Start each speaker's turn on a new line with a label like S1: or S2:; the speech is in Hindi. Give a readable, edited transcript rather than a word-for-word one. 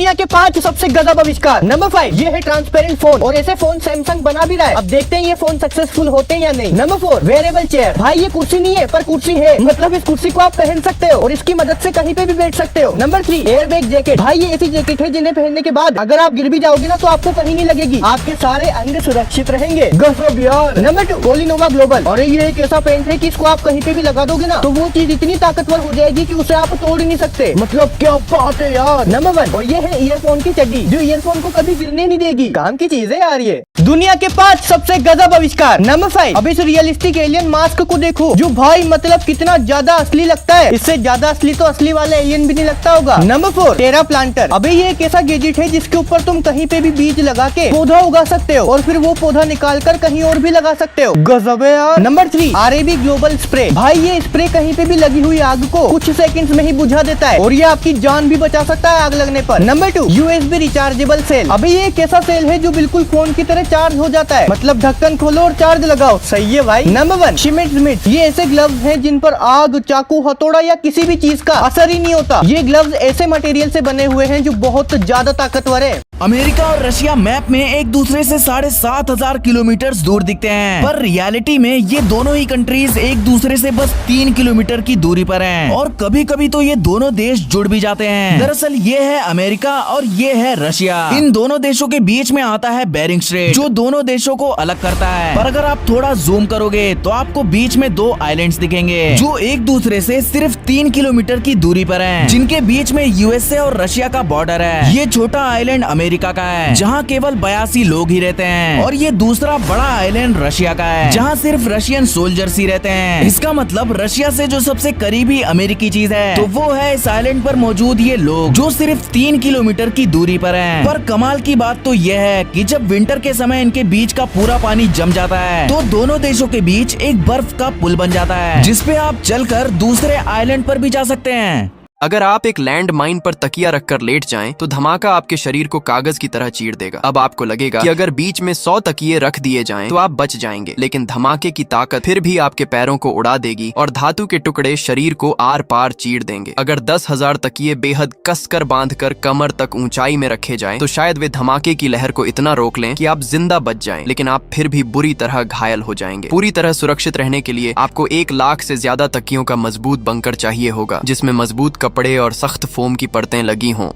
S1: दुनिया के 5 सबसे गजब आविष्कार। नंबर 5, ये है ट्रांसपेरेंट फोन और ऐसे फोन सैमसंग बना भी रहा है। अब देखते हैं ये फोन सक्सेसफुल होते हैं या नहीं। Number 4, wearable chair. भाई ये कुर्सी नहीं है पर कुर्सी है, मतलब इस कुर्सी को आप पहन सकते हो और इसकी मदद से कहीं पे भी बैठ सकते हो। Number 3, air bag jacket. भाई ये ऐसी जैकेट है जिन्हें पहनने के बाद अगर आप गिर भी जाओगे ना तो आपको कहीं नहीं लगेगी, आपके सारे अंग सुरक्षित रहेंगे। गजब यार। Number 2, Polinova global. और ये एक ऐसा पेंट है कि इसको आप कहीं पे भी लगा दोगे ना तो वो चीज इतनी ताकतवर हो जाएगी कि उसे आप तोड़ ही नहीं सकते, मतलब क्या बात है यार। नंबर 1, और ये है ईयरफोन की चड्डी जो ईयरफोन को कभी गिरने नहीं देगी। काम की चीज है यार ये। दुनिया के 5 सबसे गजब आविष्कार। नंबर 5, अब इस रियलिस्टिक एलियन मास्क को देखो जो भाई मतलब कितना ज्यादा असली लगता है। इससे ज्यादा असली तो असली वाला एलियन भी नहीं लगता होगा। नंबर 4, टेरा प्लांटर। अबे ये एक ऐसा गैजेट है जिसके ऊपर तुम कहीं पे भी बीज लगा के पौधा उगा सकते हो और फिर वो पौधा निकाल कर कहीं और भी लगा सकते हो। गजब है यार। Number 3, RAB global spray. भाई ये स्प्रे कहीं पे भी लगी हुई आग को कुछ सेकंड्स में ही बुझा देता है और ये आपकी जान भी बचा सकता है आग लगने पर। Number 2, USB rechargeable cell. अबे ये एक ऐसा सेल है जो बिल्कुल फोन की तरह चार्ज हो जाता है, मतलब ढक्कन खोलो और चार्ज लगाओ। सही है भाई। Number 1, Schmidt Schmitt. ये ऐसे ग्लव्स हैं जिन पर आग, चाकू, हथौड़ा या किसी भी चीज का असर ही नहीं होता। ये ग्लव्स ऐसे मटेरियल से बने हुए हैं जो बहुत ज्यादा ताकतवर है।
S2: अमेरिका और रशिया मैप में एक दूसरे से 7,500 किलोमीटर दूर दिखते हैं, पर रियलिटी में ये दोनों ही कंट्रीज एक दूसरे से बस 3 किलोमीटर की दूरी पर हैं और कभी कभी तो ये दोनों देश जुड़ भी जाते हैं। दरअसल ये है अमेरिका और ये है रशिया। इन दोनों देशों के बीच में आता है बेरिंग स्ट्रेट जो दोनों देशों को अलग करता है। पर अगर आप थोड़ा जूम करोगे तो आपको बीच में 2 आइलैंड्स दिखेंगे जो एक दूसरे से सिर्फ 3 किलोमीटर की दूरी पर हैं, जिनके बीच में USA और रशिया का बॉर्डर है। ये छोटा आइलैंड अमेरिका का है जहाँ केवल 82 लोग ही रहते हैं और ये दूसरा बड़ा आइलैंड रशिया का है जहाँ सिर्फ रशियन सोल्जर्स ही रहते हैं। इसका मतलब रशिया से जो सबसे करीबी अमेरिकी चीज है तो वो है इस आइलैंड पर मौजूद ये लोग जो सिर्फ 3 किलोमीटर की दूरी पर हैं। पर कमाल की बात तो यह है कि जब विंटर के समय इनके बीच का पूरा पानी जम जाता है तो दोनों देशों के बीच एक बर्फ का पुल बन जाता है जिसपे आप चलकर दूसरे आइलैंड पर भी जा सकते हैं।
S3: अगर आप एक लैंड माइन पर तकिया रखकर लेट जाएं, तो धमाका आपके शरीर को कागज की तरह चीर देगा। अब आपको लगेगा कि अगर बीच में 100 तकिए रख दिए जाएं, तो आप बच जाएंगे, लेकिन धमाके की ताकत फिर भी आपके पैरों को उड़ा देगी और धातु के टुकड़े शरीर को आर पार चीर देंगे। अगर 10,000 तकिए बेहद कसकर बांधकर कमर तक ऊंचाई में रखे जाएं, तो शायद वे धमाके की लहर को इतना रोक लें कि आप जिंदा बच जाएं, लेकिन आप फिर भी बुरी तरह घायल हो जाएंगे। पूरी तरह सुरक्षित रहने के लिए आपको 1 लाख से ज्यादा तकियों का मजबूत बंकर चाहिए होगा, जिसमें मजबूत कपड़े और सख्त फोम की परतें लगी हों।